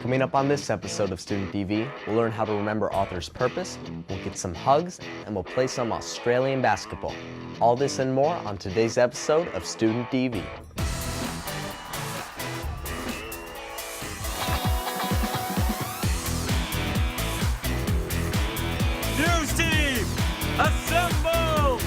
Coming up on this episode of Student DV, we'll learn how to remember author's purpose, we'll get some hugs, and we'll play some Australian basketball. All this and more on today's episode of Student DV. News team, assemble!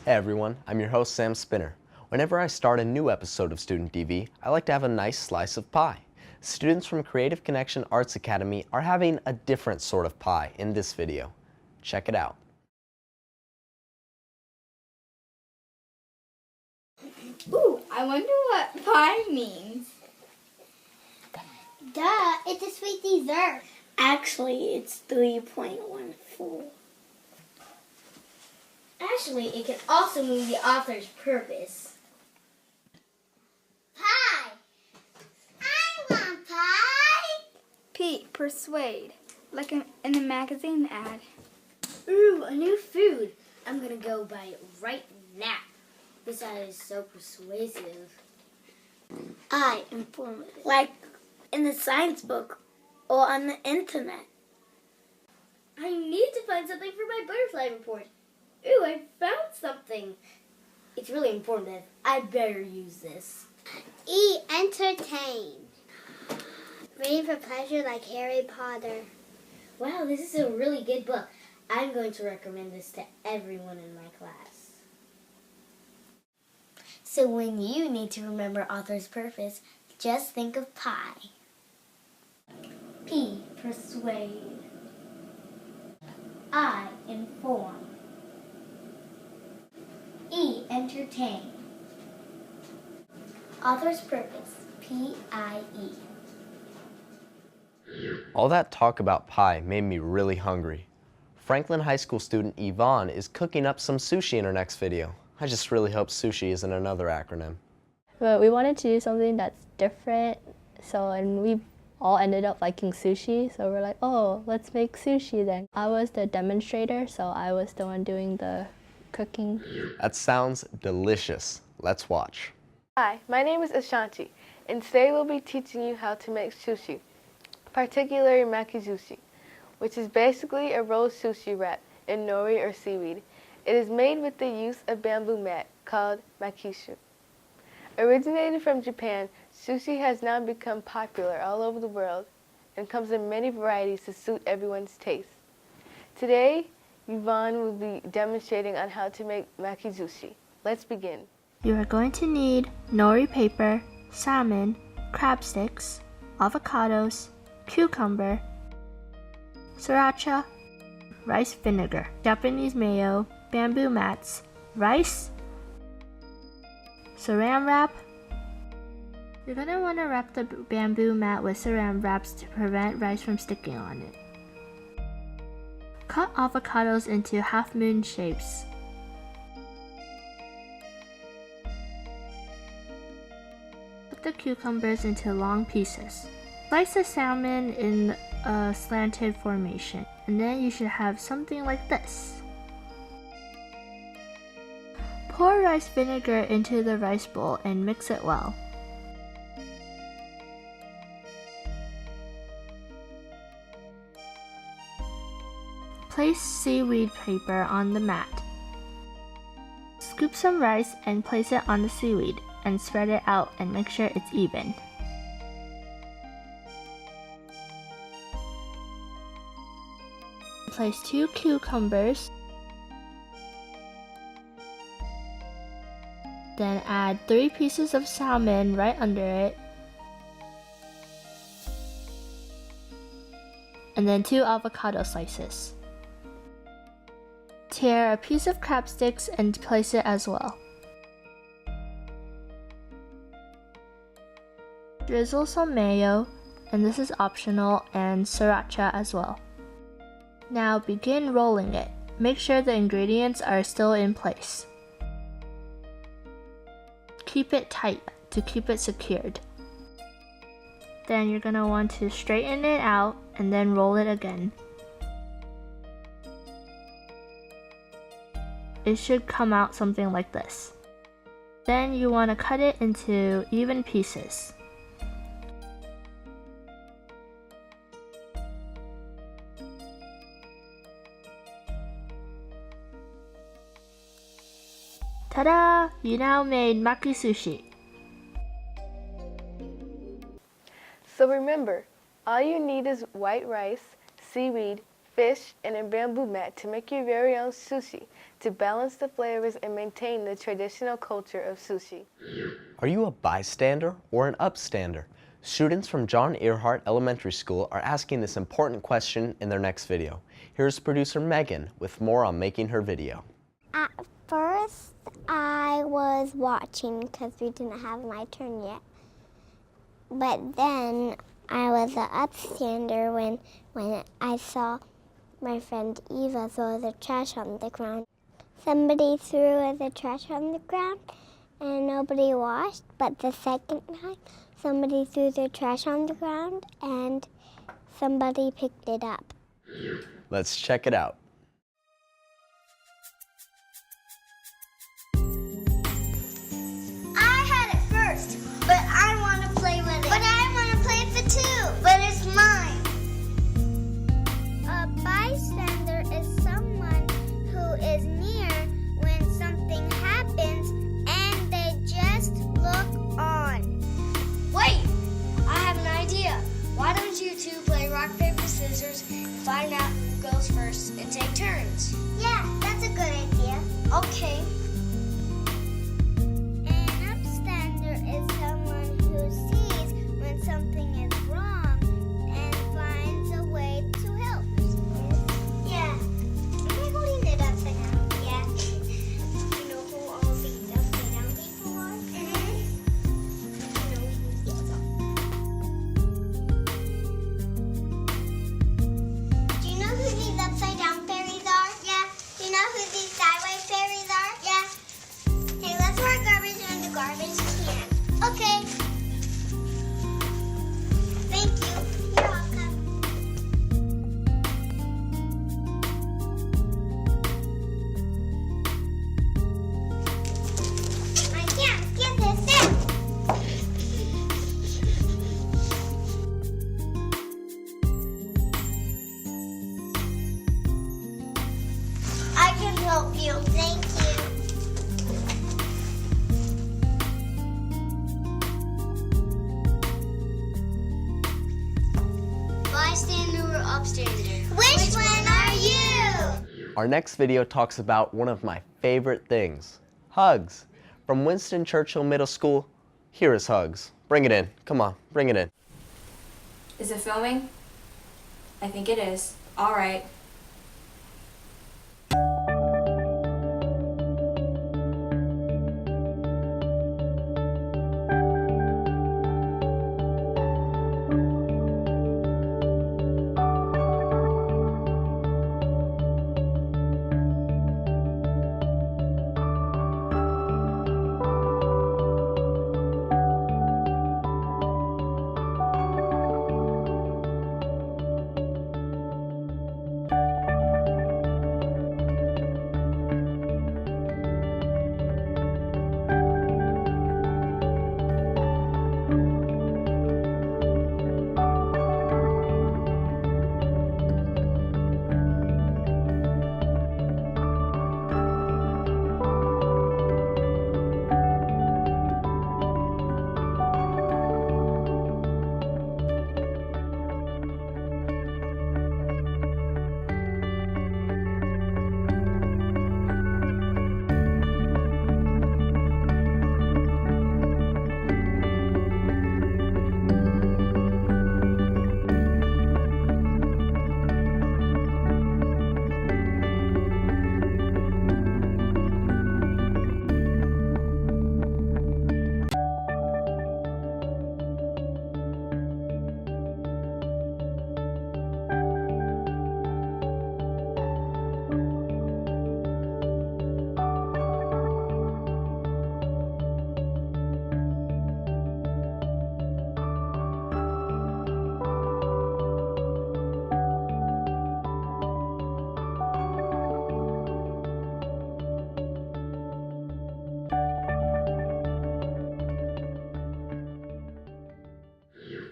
Hey everyone, I'm your host Sam Spinner. Whenever I start a new episode of Student DV, I like to have a nice slice of pie. Students from Creative Connection Arts Academy are having a different sort of pie in this video. Check it out. Ooh, I wonder what pie means. Duh, it's a sweet dessert. Actually, it's 3.14. Actually, it can also mean the author's purpose. Pie! I want pie! P, persuade, like in a magazine ad. Ooh, a new food. I'm gonna go buy it right now. This ad is so persuasive. I, informative. Like in the science book or on the internet. I need to find something for my butterfly report. Ooh, I found something. It's really informative. I better use this. E, entertain. Reading for pleasure like Harry Potter. Wow, this is a really good book. I'm going to recommend this to everyone in my class. So when you need to remember author's purpose, just think of pie. P, persuade. I, inform. E, entertain. Author's purpose, P-I-E. All that talk about pie made me really hungry. Franklin High School student Yvonne is cooking up some sushi in her next video. I just really hope sushi isn't another acronym. But we wanted to do something that's different, and we all ended up liking sushi, so we're like, oh, let's make sushi then. I was the demonstrator, so I was the one doing the cooking. That sounds delicious. Let's watch. Hi, my name is Ashanti, and today we'll be teaching you how to make sushi, particularly makizushi, which is basically a rolled sushi wrap in nori or seaweed. It is made with the use of bamboo mat called makishu. Originated from Japan, sushi has now become popular all over the world and comes in many varieties to suit everyone's taste. Today, Yvonne will be demonstrating on how to make makizushi. Let's begin. You are going to need nori paper, salmon, crab sticks, avocados, cucumber, sriracha, rice vinegar, Japanese mayo, bamboo mats, rice, saran wrap. You're going to want to wrap the bamboo mat with saran wraps to prevent rice from sticking on it. Cut avocados into half-moon shapes. Put the cucumbers into long pieces. Slice the salmon in a slanted formation, and then you should have something like this. Pour rice vinegar into the rice bowl and mix it well. Place seaweed paper on the mat. Scoop some rice and place it on the seaweed and spread it out and make sure it's even. Place 2 cucumbers. Then add 3 pieces of salmon right under it. And then 2 avocado slices. Tear a piece of crab sticks and place it as well. Drizzle some mayo, and this is optional, and sriracha as well. Now begin rolling it. Make sure the ingredients are still in place. Keep it tight to keep it secured. Then you're going to want to straighten it out and then roll it again. It should come out something like this. Then you want to cut it into even pieces. Ta-da! You now made maki sushi. So remember, all you need is white rice, seaweed, fish, and a bamboo mat to make your very own sushi, to balance the flavors and maintain the traditional culture of sushi. Are you a bystander or an upstander? Students from John Erhardt Elementary School are asking this important question in their next video. Here's producer Megan with more on making her video. At first, I was watching because we didn't have my turn yet. But then I was an upstander when I saw my friend Eva throw the trash on the ground. Somebody threw the trash on the ground and nobody washed, but the second time somebody threw the trash on the ground and somebody picked it up. Let's check it out. I had it first, but I want to play with it. But I want to play with it too. But it's mine. A bystander is someone who is near when something happens and they just look on. Wait! I have an idea. Why don't you two play rock, paper, scissors, find out who goes first, and take turns? Yeah, that's a good idea. Okay. An upstander is someone who sees when something is wrong and finds a way to help. Yeah. Am I holding it upside down? Yeah. You know who all these upside down people are? You know who these are. Do you know who these upside down fairies are? Yeah. Do you know who these sideways fairies are? Yeah. Hey, let's throw our garbage in the garbage can. Okay. Thank you. You're welcome. I can't get this in. I can help you. Thank you. Bystander or upstander? Which one are you? Our next video talks about one of my favorite things, hugs. From Winston Churchill Middle School, here is hugs. Bring it in. Come on, bring it in. Is it filming? I think it is. All right.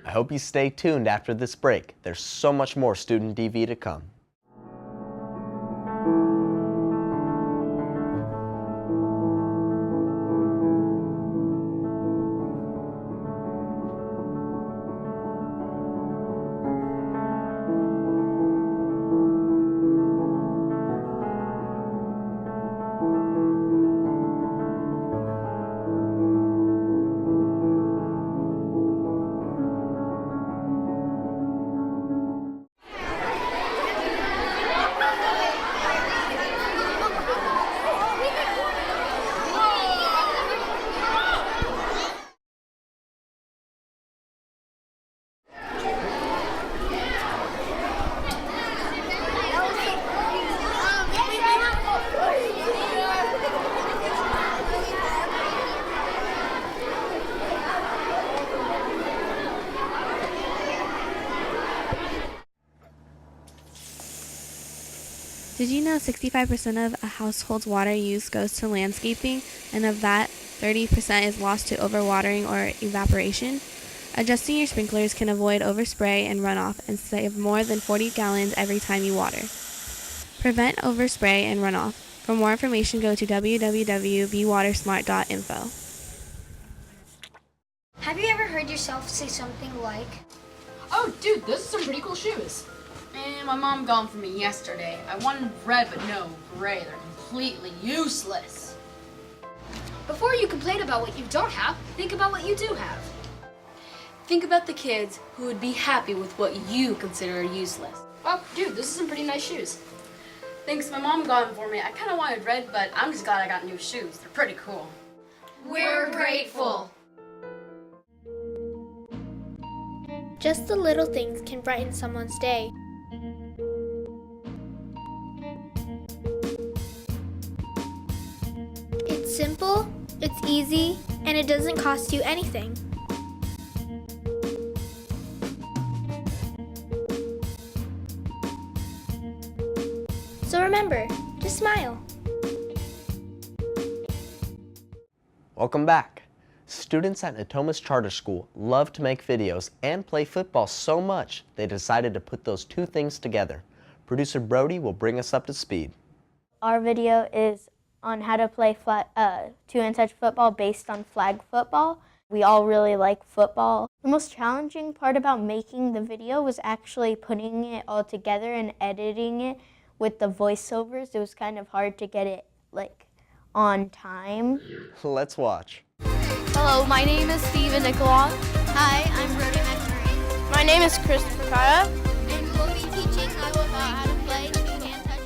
I hope you stay tuned after this break. There's so much more Student DV to come. Did you know 65% of a household's water use goes to landscaping, and of that, 30% is lost to overwatering or evaporation? Adjusting your sprinklers can avoid overspray and runoff and save more than 40 gallons every time you water. Prevent overspray and runoff. For more information, go to www.bewatersmart.info. Have you ever heard yourself say something like, "Oh, dude, those are some pretty cool shoes." And my mom got them for me yesterday. I wanted red, but no, gray. They're completely useless. Before you complain about what you don't have, think about what you do have. Think about the kids who would be happy with what you consider useless. Oh, dude, this is some pretty nice shoes. Thanks, my mom got them for me. I kind of wanted red, but I'm just glad I got new shoes. They're pretty cool. We're grateful. Just the little things can brighten someone's day. It's simple, it's easy, and it doesn't cost you anything. So remember, just smile. Welcome back. Students at Natomas Charter School love to make videos and play football so much they decided to put those two things together. Producer Brodie will bring us up to speed. Our video is on how to play two-hand touch football based on flag football. We all really like football. The most challenging part about making the video was actually putting it all together and editing it with the voiceovers. It was kind of hard to get it on time. Let's watch. Hello, my name is Steven Nicola. Hi, I'm Brodie MacMurray. My name is Christopher Kaya. And we'll be teaching you about how to play two-hand touch.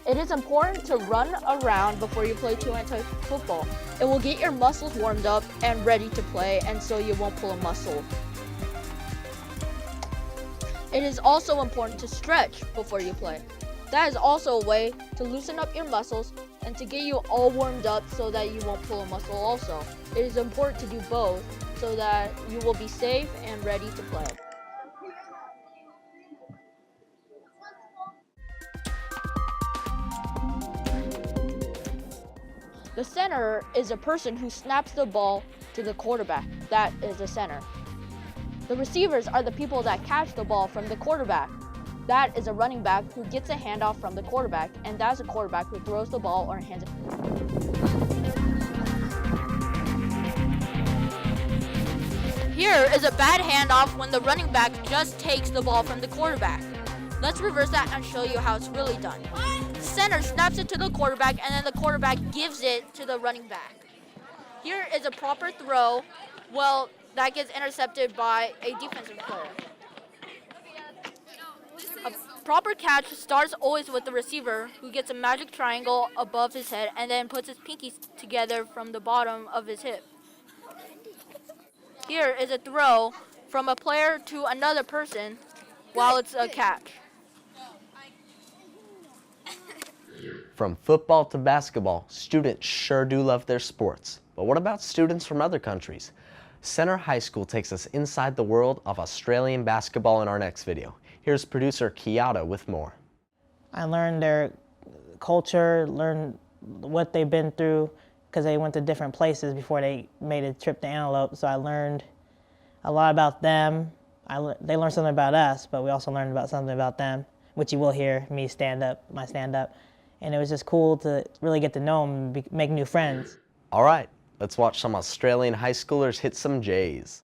It is important to run around before you play two-hand touch football. It will get your muscles warmed up and ready to play, and so you won't pull a muscle. It is also important to stretch before you play. That is also a way to loosen up your muscles and to get you all warmed up so that you won't pull a muscle also. It is important to do both so that you will be safe and ready to play. The center is a person who snaps the ball to the quarterback. That is the center. The receivers are the people that catch the ball from the quarterback. That is a running back who gets a handoff from the quarterback, and that's a quarterback who throws the ball or hands it. Here is a bad handoff when the running back just takes the ball from the quarterback. Let's reverse that and show you how it's really done. The center snaps it to the quarterback, and then the quarterback gives it to the running back. Here is a proper throw, well, that gets intercepted by a defensive player. A proper catch starts always with the receiver, who gets a magic triangle above his head and then puts his pinkies together from the bottom of his hip. Here is a throw from a player to another person while it's a catch. From football to basketball, students sure do love their sports. But what about students from other countries? Centre High School takes us inside the world of Australian basketball in our next video. Here's producer Keiota with more. I learned their culture, learned what they've been through, because they went to different places before they made a trip to Antelope. So I learned a lot about them. They learned something about us, but we also learned about something about them, which you will hear me my stand-up. And it was just cool to really get to know them and make new friends. All right, let's watch some Australian high schoolers hit some J's.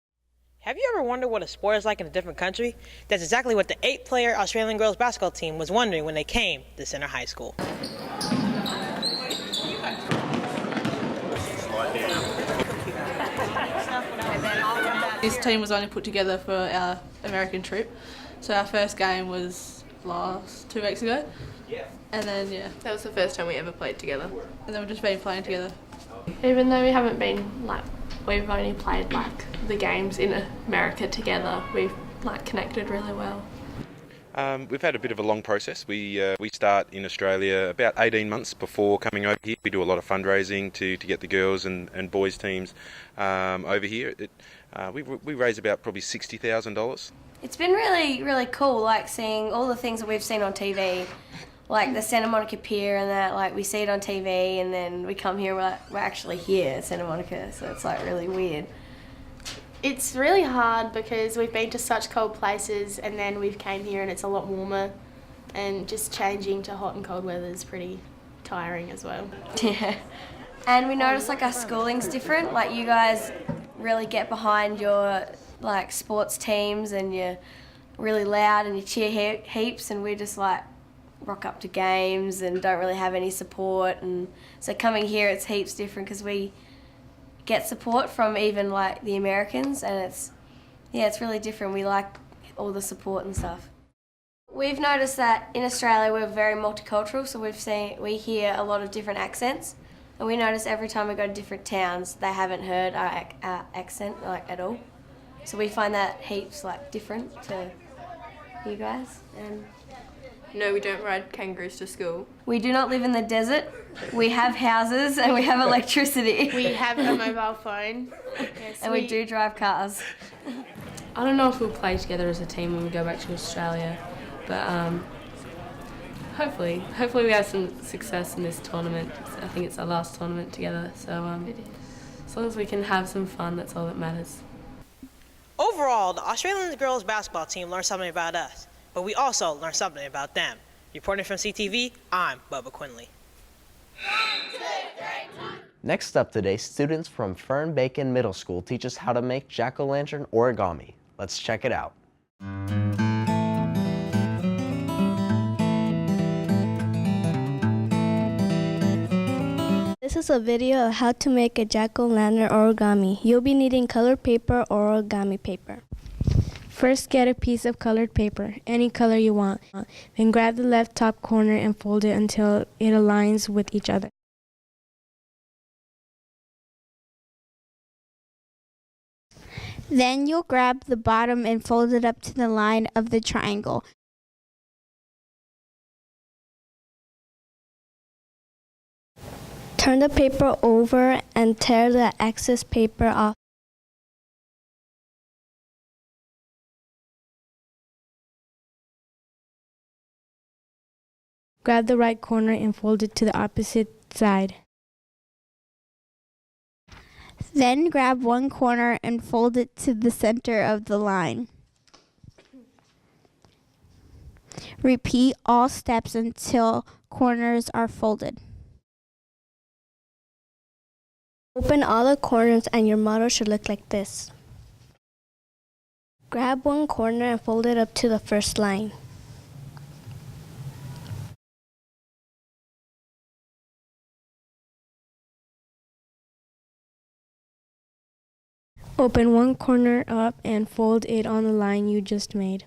Have you ever wondered what a sport is like in a different country? That's exactly what the 8-player Australian girls basketball team was wondering when they came to Center High School. This team was only put together for our American trip. So our first game was 2 weeks ago. And then, yeah. That was the first time we ever played together. And then we've just been playing together. Even though we haven't been, we've only played, the games in America together, we've, connected really well. We've had a bit of a long process. We start in Australia about 18 months before coming over here. We do a lot of fundraising to get the girls and boys teams over here. We raise about probably $60,000. It's been really, really cool, seeing all the things that we've seen on TV, like the Santa Monica Pier and that, we see it on TV and then we come here, we're actually here at Santa Monica, so it's really weird. It's really hard because we've been to such cold places and then we've came here and it's a lot warmer, and just changing to hot and cold weather is pretty tiring as well. Yeah, and we notice our schooling's different. You guys really get behind your sports teams and you're really loud and you cheer heaps, and we just rock up to games and don't really have any support. And so coming here, it's heaps different because we get support from even the Americans, and it's really different. We like all the support and stuff. We've noticed that in Australia we're very multicultural, so we hear a lot of different accents, and we notice every time we go to different towns they haven't heard our accent at all. So we find that heaps different to you guys. And no, we don't ride kangaroos to school. We do not live in the desert. We have houses and we have electricity. We have a mobile phone. Yes, and we do drive cars. I don't know if we'll play together as a team when we go back to Australia, but hopefully we have some success in this tournament. I think it's our last tournament together, so as long as we can have some fun, that's all that matters. Overall, the Australian girls basketball team learned something about us, but we also learned something about them. Reporting from CTV, I'm Bubba Quinley. Next up today, students from Fern Bacon Middle School teach us how to make jack-o'-lantern origami. Let's check it out. This is a video of how to make a jack-o'-lantern origami. You'll be needing colored paper or origami paper. First, get a piece of colored paper, any color you want. Then grab the left top corner and fold it until it aligns with each other. Then you'll grab the bottom and fold it up to the line of the triangle. Turn the paper over and tear the excess paper off. Grab the right corner and fold it to the opposite side. Then grab one corner and fold it to the center of the line. Repeat all steps until corners are folded. Open all the corners and your model should look like this. Grab one corner and fold it up to the first line. Open one corner up and fold it on the line you just made.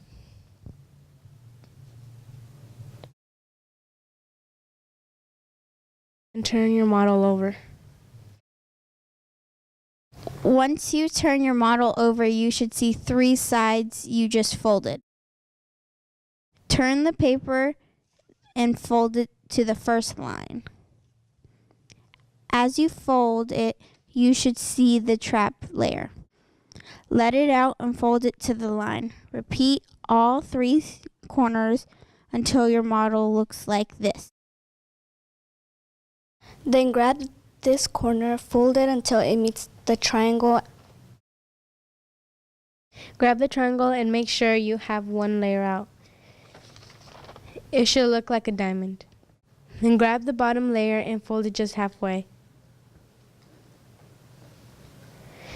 And turn your model over. Once you turn your model over, you should see 3 sides you just folded. Turn the paper and fold it to the first line. As you fold it, you should see the trap layer. Let it out and fold it to the line. Repeat all 3 corners until your model looks like this. Then grab this corner, fold it until it meets the triangle. Grab the triangle and make sure you have one layer out. It should look like a diamond. Then grab the bottom layer and fold it just halfway.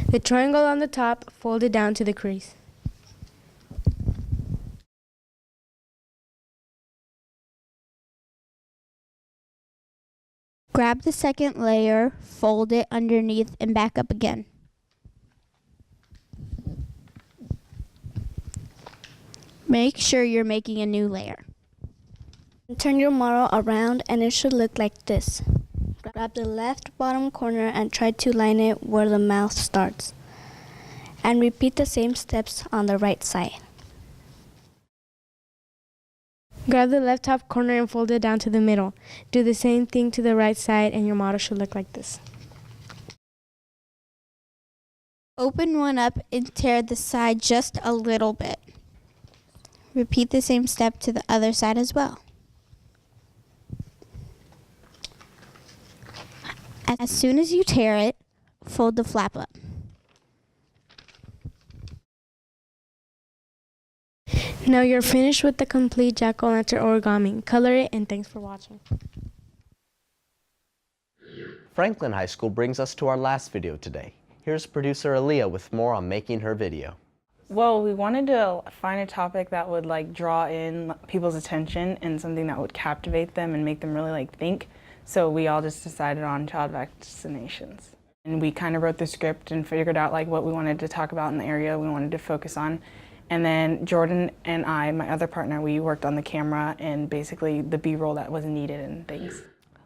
The triangle on the top, fold it down to the crease. Grab the second layer, fold it underneath and back up again. Make sure you're making a new layer. Turn your model around and it should look like this. Grab the left bottom corner and try to line it where the mouth starts. And repeat the same steps on the right side. Grab the left top corner and fold it down to the middle. Do the same thing to the right side and your model should look like this. Open one up and tear the side just a little bit. Repeat the same step to the other side as well. As soon as you tear it, fold the flap up. Now you're finished with the complete jack-o'-lantern origami. Color it and thanks for watching. Franklin High School brings us to our last video today. Here's producer Aleah with more on making her video. Well, we wanted to find a topic that would draw in people's attention and something that would captivate them and make them really think. So we all just decided on child vaccinations. And we kind of wrote the script and figured out what we wanted to talk about in the area we wanted to focus on. And then Jordan and I, my other partner, we worked on the camera and basically the B-roll that was needed and things.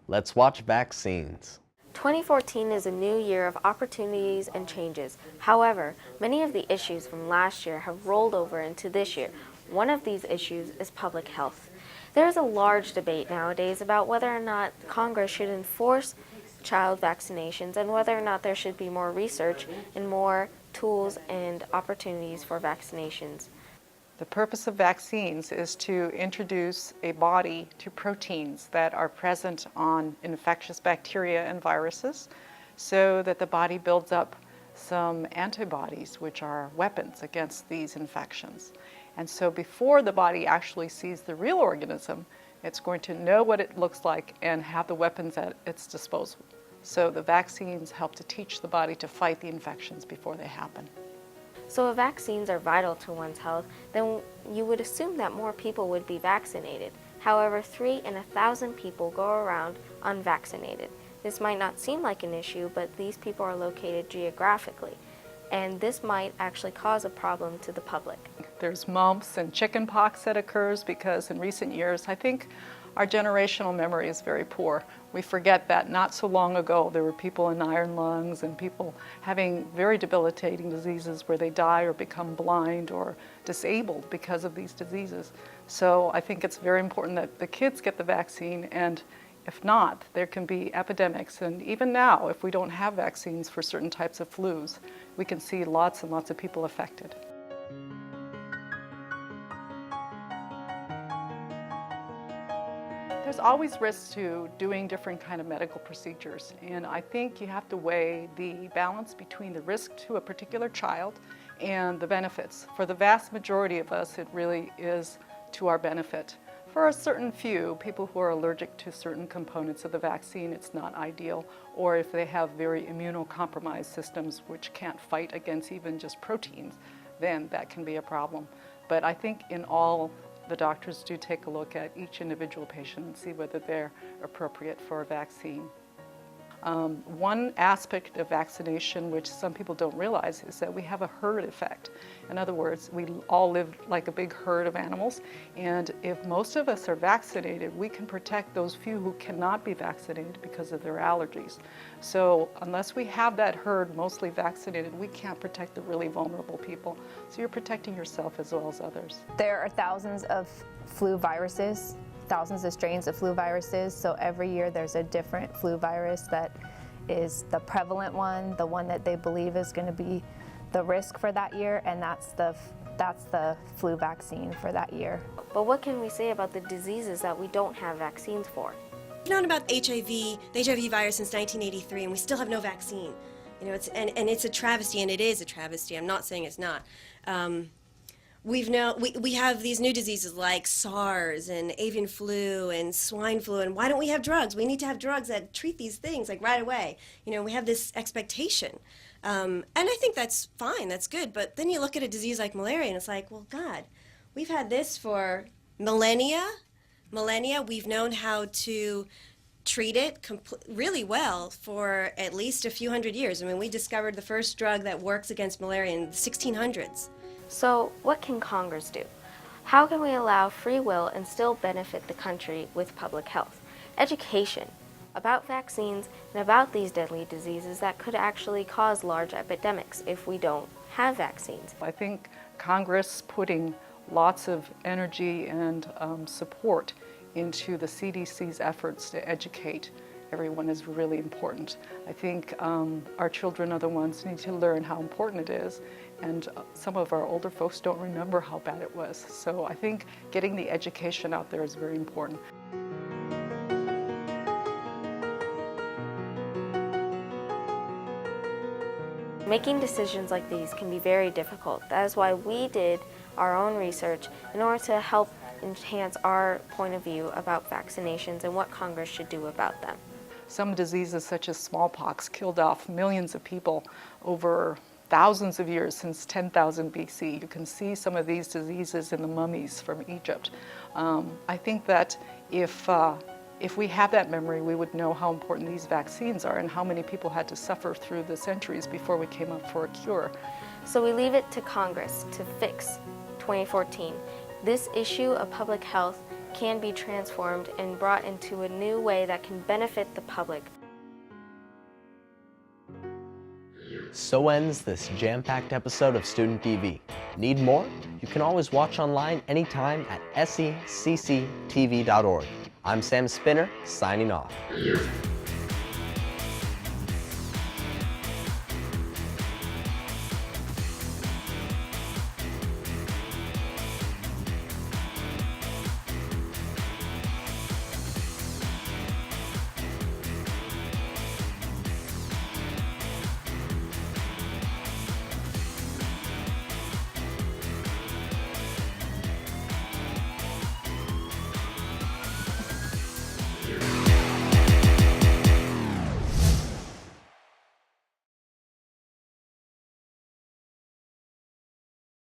Let's watch vaccines. 2014 is a new year of opportunities and changes. However, many of the issues from last year have rolled over into this year. One of these issues is public health. There is a large debate nowadays about whether or not Congress should enforce child vaccinations and whether or not there should be more research and more tools and opportunities for vaccinations. The purpose of vaccines is to introduce a body to proteins that are present on infectious bacteria and viruses so that the body builds up some antibodies, which are weapons against these infections. And so before the body actually sees the real organism, it's going to know what it looks like and have the weapons at its disposal. So the vaccines help to teach the body to fight the infections before they happen. So if vaccines are vital to one's health, then you would assume that more people would be vaccinated. However, 3 in 1,000 people go around unvaccinated. This might not seem like an issue, but these people are located geographically, and this might actually cause a problem to the public. There's mumps and chicken pox that occurs because in recent years, I think our generational memory is very poor. We forget that not so long ago there were people in iron lungs and people having very debilitating diseases where they die or become blind or disabled because of these diseases. So I think it's very important that the kids get the vaccine, and if not, there can be epidemics. And even now, if we don't have vaccines for certain types of flus, we can see lots and lots of people affected. There's always risks to doing different kind of medical procedures, and I think you have to weigh the balance between the risk to a particular child and the benefits. For the vast majority of us, it really is to our benefit. For a certain few, people who are allergic to certain components of the vaccine, it's not ideal, or if they have very immunocompromised systems which can't fight against even just proteins, then that can be a problem. But I think in all, the doctors do take a look at each individual patient and see whether they're appropriate for a vaccine. One aspect of vaccination, which some people don't realize, is that we have a herd effect. In other words, we all live like a big herd of animals, and if most of us are vaccinated, we can protect those few who cannot be vaccinated because of their allergies. So unless we have that herd mostly vaccinated, we can't protect the really vulnerable people. So you're protecting yourself as well as others. There are thousands of flu viruses, thousands of strains of flu viruses, so every year there's a different flu virus that is the prevalent one, the one that they believe is going to be the risk for that year, and that's the flu vaccine for that year. But what can we say about the diseases that we don't have vaccines for? We've known about HIV, the HIV virus since 1983, and we still have no vaccine. You know, it's a travesty, and it is a travesty. I'm not saying it's not. We have these new diseases like SARS and avian flu and swine flu, and why don't we have drugs? We need to have drugs that treat these things like right away. You know, we have this expectation. And I think that's fine, that's good, but then you look at a disease like malaria and it's like, well, God, we've had this for millennia. We've known how to treat it really well for at least a few hundred years. I mean, we discovered the first drug that works against malaria in the 1600s. So, what can Congress do? How can we allow free will and still benefit the country with public health? Education about vaccines and about these deadly diseases that could actually cause large epidemics if we don't have vaccines. I think Congress putting lots of energy and support into the CDC's efforts to educate everyone is really important. I think our children are the ones who need to learn how important it is, and some of our older folks don't remember how bad it was. So I think getting the education out there is very important. Making decisions like these can be very difficult. That is why we did our own research in order to help enhance our point of view about vaccinations and what Congress should do about them. Some diseases such as smallpox killed off millions of people over thousands of years, since 10,000 BC. You can see some of these diseases in the mummies from Egypt. I think that if we have that memory, we would know how important these vaccines are and how many people had to suffer through the centuries before we came up for a cure. So we leave it to Congress to fix 2014. This issue of public health can be transformed and brought into a new way that can benefit the public. So ends this jam-packed episode of Student TV. Need more? You can always watch online anytime at secctv.org. I'm Sam Spinner, signing off.